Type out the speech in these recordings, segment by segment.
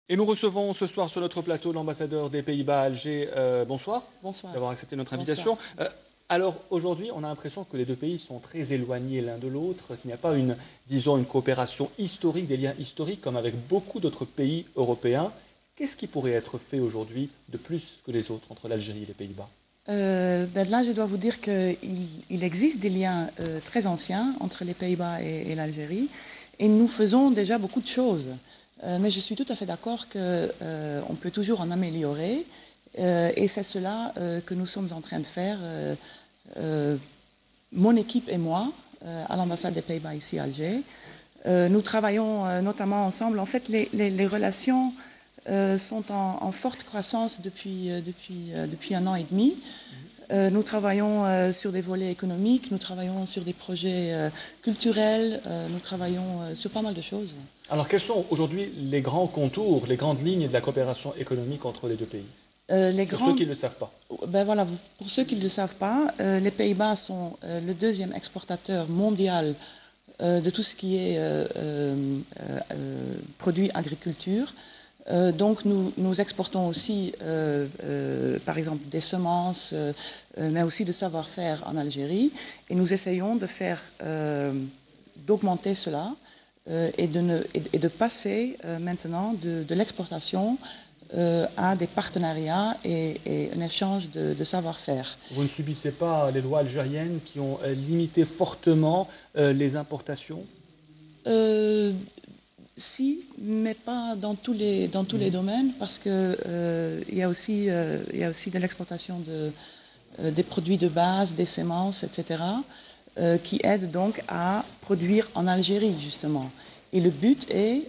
Et nous recevons ce soir sur notre plateau l'ambassadeur des Pays-Bas à Alger. Bonsoir. Bonsoir. D'avoir accepté notre invitation. Alors aujourd'hui, on a l'impression que les deux pays sont très éloignés l'un de l'autre, qu'il n'y a pas disons, une coopération historique, des liens historiques comme avec beaucoup d'autres pays européens. Qu'est-ce qui pourrait être fait aujourd'hui de plus que les autres entre l'Algérie et les Pays-Bas? Là, je dois vous dire qu'il existe des liens très anciens entre les Pays-Bas et l'Algérie, et nous faisons déjà beaucoup de choses. Mais je suis tout à fait d'accord qu'on peut toujours en améliorer, et c'est cela que nous sommes en train de faire, mon équipe et moi, à l'ambassade des Pays-Bas ici à Alger. Nous travaillons notamment ensemble. En fait, les relations sont en forte croissance depuis un an et demi. Nous travaillons sur des volets économiques, nous travaillons sur des projets culturels, nous travaillons sur pas mal de choses. Alors quels sont aujourd'hui les grands contours, les grandes lignes de la coopération économique entre les deux pays? Pour ceux qui ne le savent pas. Ben voilà, pour ceux qui ne le savent pas, les Pays-Bas sont le deuxième exportateur mondial de tout ce qui est produits agriculture. Donc nous exportons aussi, par exemple, des semences, mais aussi de savoir-faire en Algérie. Et nous essayons de faire, d'augmenter cela et de passer maintenant de l'exportation à des partenariats et un échange de savoir-faire. Vous ne subissez pas les lois algériennes qui ont limité fortement les importations? Si, mais pas dans tous les domaines, parce que il y a aussi de l'exportation des produits de base, des semences, etc., qui aident donc à produire en Algérie, justement. Et le but est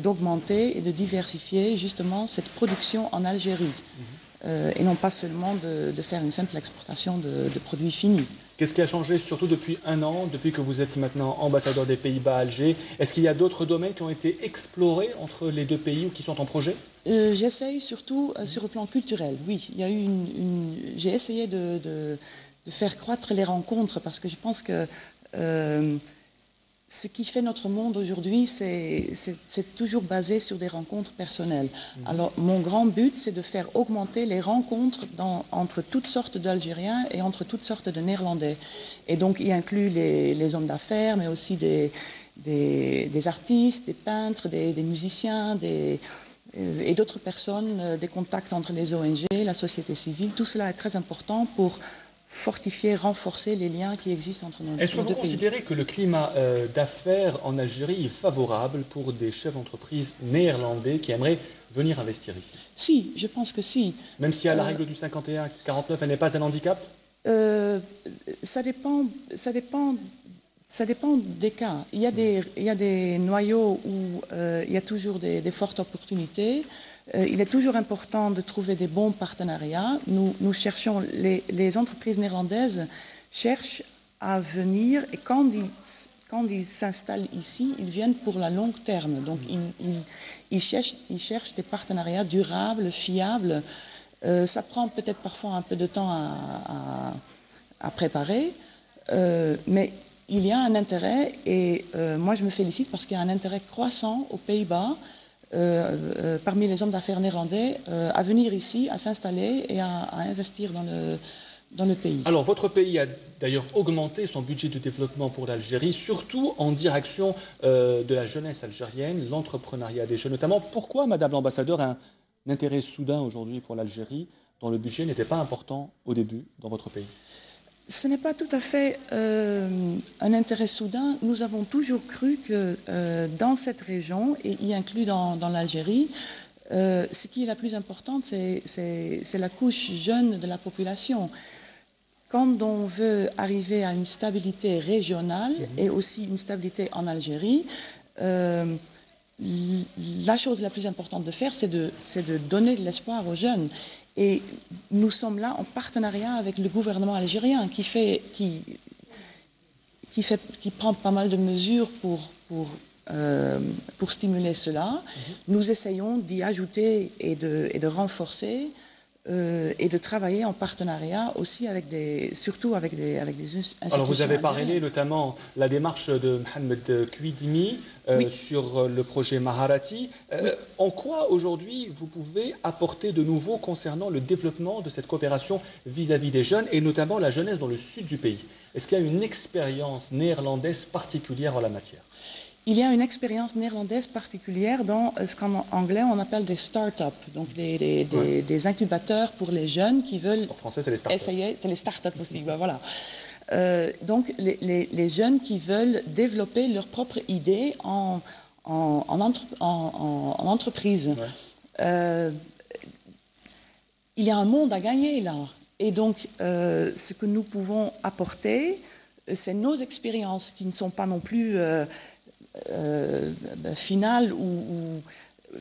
d'augmenter et de diversifier justement cette production en Algérie, et non pas seulement de faire une simple exportation de produits finis. Qu'est-ce qui a changé surtout depuis un an, depuis que vous êtes maintenant ambassadeur des Pays-Bas à Alger? Est-ce qu'il y a d'autres domaines qui ont été explorés entre les deux pays ou qui sont en projet? J'essaye surtout sur le plan culturel, oui. Il y a eu j'ai essayé de faire croître les rencontres, parce que je pense que ce qui fait notre monde aujourd'hui, c'est toujours basé sur des rencontres personnelles. Alors, mon grand but, c'est de faire augmenter les rencontres entre toutes sortes d'Algériens et entre toutes sortes de Néerlandais. Et donc, il inclut les hommes d'affaires, mais aussi des artistes, des peintres, des musiciens, et d'autres personnes, des contacts entre les ONG, la société civile. Tout cela est très important pour fortifier, renforcer les liens qui existent entre nos deux pays. Est-ce que vous considérez que le climat d'affaires en Algérie est favorable pour des chefs d'entreprise néerlandais qui aimeraient venir investir ici? Si, je pense que si. Même si à la règle du 51-49, elle n'est pas un handicap? Ça dépend des cas. Il y a des noyaux où il y a toujours des fortes opportunités. Il est toujours important de trouver des bons partenariats. Nous cherchons, les entreprises néerlandaises cherchent à venir, et quand ils s'installent ici, ils viennent pour la longue terme. Donc ils cherchent des partenariats durables, fiables. Ça prend peut-être parfois un peu de temps à préparer, mais il y a un intérêt, et moi je me félicite parce qu'il y a un intérêt croissant aux Pays-Bas, parmi les hommes d'affaires néerlandais, à venir ici, à s'installer et à investir dans le pays. Alors, votre pays a d'ailleurs augmenté son budget de développement pour l'Algérie, surtout en direction de la jeunesse algérienne, l'entrepreneuriat des jeunes notamment. Pourquoi, Madame l'ambassadeur, un intérêt soudain aujourd'hui pour l'Algérie, dont le budget n'était pas important au début dans votre pays? Ce n'est pas tout à fait un intérêt soudain. Nous avons toujours cru que dans cette région, et y inclus dans l'Algérie, ce qui est la plus importante, c'est la couche jeune de la population. Quand on veut arriver à une stabilité régionale et aussi une stabilité en Algérie, la chose la plus importante de faire, c'est de donner de l'espoir aux jeunes. Et nous sommes là en partenariat avec le gouvernement algérien qui prend pas mal de mesures pour stimuler cela. Nous essayons d'y ajouter et de renforcer et de travailler en partenariat aussi surtout avec des institutions. Alors vous avez parlé algériennes. notamment la démarche de Mohamed Kouidimi sur le projet Maharati. En quoi aujourd'hui vous pouvez apporter de nouveau concernant le développement de cette coopération vis-à-vis des jeunes et notamment la jeunesse dans le sud du pays? Est-ce qu'il y a une expérience néerlandaise particulière en la matière? Il y a une expérience néerlandaise particulière dans ce qu'en anglais on appelle des start-up, donc des incubateurs pour les jeunes qui veulent En français, c'est les start-up. essayer, c'est les start-up aussi, ben voilà. Donc les jeunes qui veulent développer leur propre idée en entreprise. Ouais. Il y a un monde à gagner là. Et donc ce que nous pouvons apporter, c'est nos expériences qui ne sont pas non plus finale,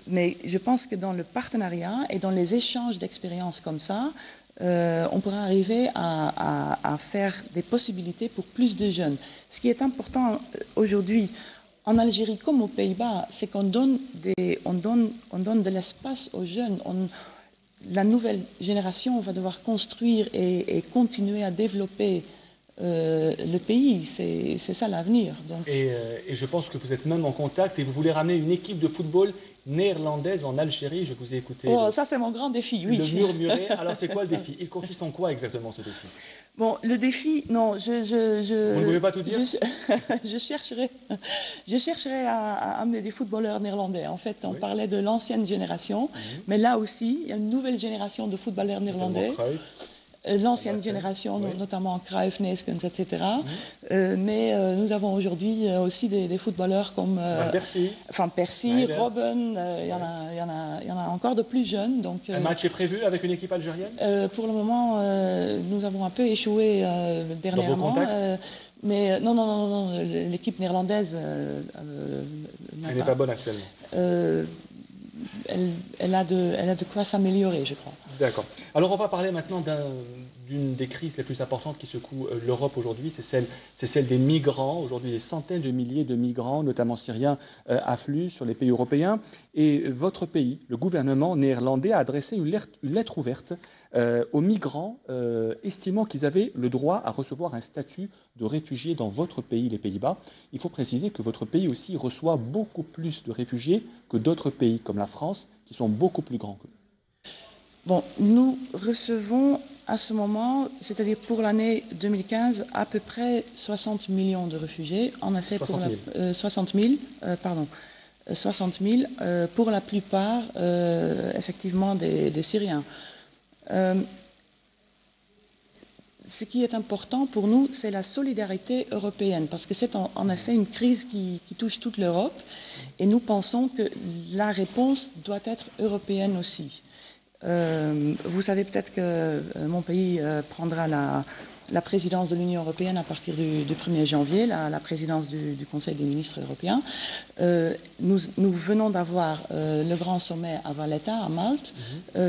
mais je pense que dans le partenariat et dans les échanges d'expériences comme ça, on pourra arriver à faire des possibilités pour plus de jeunes. Ce qui est important aujourd'hui, en Algérie comme aux Pays-Bas, c'est qu'on donne de l'espace aux jeunes. La nouvelle génération va devoir construire et continuer à développer le pays, c'est ça l'avenir. Et je pense que vous êtes même en contact et vous voulez ramener une équipe de football néerlandaise en Algérie. Je vous ai écouté. Ça c'est mon grand défi, oui. Le murmurer. Alors c'est quoi le défi? Il consiste en quoi exactement ce défi? Bon, le défi, non, Vous ne pouvez pas tout dire? Je chercherai à amener des footballeurs néerlandais. En fait, on parlait de l'ancienne génération, mais là aussi, il y a une nouvelle génération de footballeurs néerlandais. L'ancienne génération, notamment Cruyff, Neeskens, etc. Mais nous avons aujourd'hui aussi des footballeurs comme Percy, Robben, il y en a encore de plus jeunes. Donc, un match est prévu avec une équipe algérienne? Pour le moment, nous avons un peu échoué dernièrement. Mais non, l'équipe néerlandaise... elle n'est pas bonne actuellement. Elle a de quoi s'améliorer, je crois. D'accord. Alors on va parler maintenant d'une des crises les plus importantes qui secouent l'Europe aujourd'hui, c'est celle des migrants. Aujourd'hui, des centaines de milliers de migrants, notamment syriens, affluent sur les pays européens. Et votre pays, le gouvernement néerlandais, a adressé une lettre ouverte aux migrants, estimant qu'ils avaient le droit à recevoir un statut de réfugié dans votre pays, les Pays-Bas. Il faut préciser que votre pays aussi reçoit beaucoup plus de réfugiés que d'autres pays, comme la France, qui sont beaucoup plus grands que nous. Bon, nous recevons à ce moment, c'est-à-dire pour l'année 2015, à peu près 60 millions de réfugiés. En effet, 60 000, pour la plupart, effectivement, des Syriens. Ce qui est important pour nous, c'est la solidarité européenne, parce que c'est en effet une crise qui touche toute l'Europe, et nous pensons que la réponse doit être européenne aussi. Vous savez peut-être que mon pays prendra la présidence de l'Union européenne à partir du 1er janvier, la présidence du Conseil des ministres européens. Nous venons d'avoir le grand sommet à Valletta, à Malte,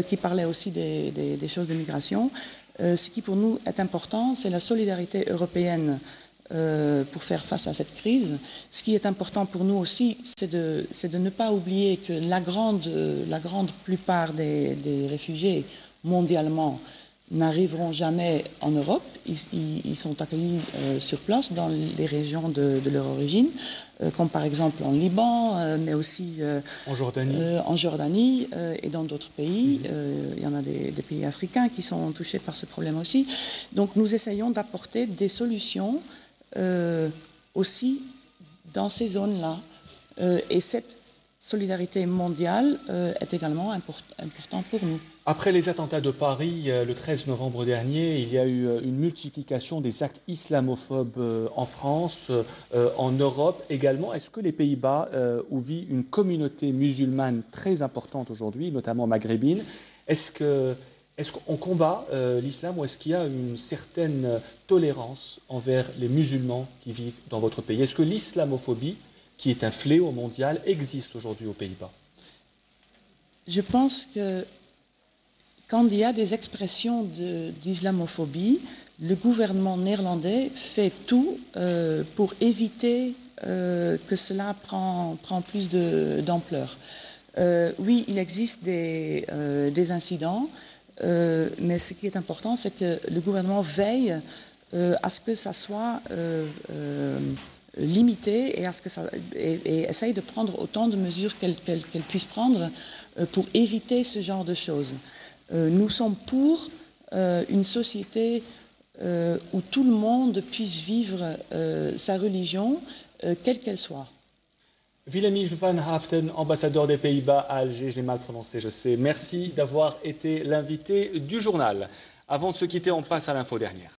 qui parlait aussi des choses de migration. Ce qui pour nous est important, c'est la solidarité européenne pour faire face à cette crise. Ce qui est important pour nous aussi, c'est de ne pas oublier que la grande plupart des réfugiés mondialement n'arriveront jamais en Europe. Ils sont accueillis sur place dans les régions de leur origine, comme par exemple en Liban, mais aussi en Jordanie et dans d'autres pays. Il y en a des pays africains qui sont touchés par ce problème aussi. Donc nous essayons d'apporter des solutions aussi dans ces zones-là. Et cette solidarité mondiale est également importante pour nous. Après les attentats de Paris le 13 novembre dernier, il y a eu une multiplication des actes islamophobes en France, en Europe également. Est-ce que les Pays-Bas, où vit une communauté musulmane très importante aujourd'hui, notamment maghrébine, est-ce qu'on combat l'islam ou est-ce qu'il y a une certaine tolérance envers les musulmans qui vivent dans votre pays? Est-ce que l'islamophobie, qui est un fléau mondial, existe aujourd'hui aux Pays-Bas? Je pense que quand il y a des expressions d'islamophobie, le gouvernement néerlandais fait tout pour éviter que cela prend plus d'ampleur. Oui, il existe des incidents. Mais ce qui est important, c'est que le gouvernement veille à ce que ça soit limité et essaye de prendre autant de mesures qu'elle puisse prendre pour éviter ce genre de choses. Nous sommes pour une société où tout le monde puisse vivre sa religion, quelle qu'elle soit. Willemie van Haften, ambassadeur des Pays-Bas à Alger, j'ai mal prononcé, je sais. Merci d'avoir été l'invité du journal. Avant de se quitter, on passe à l'info dernière.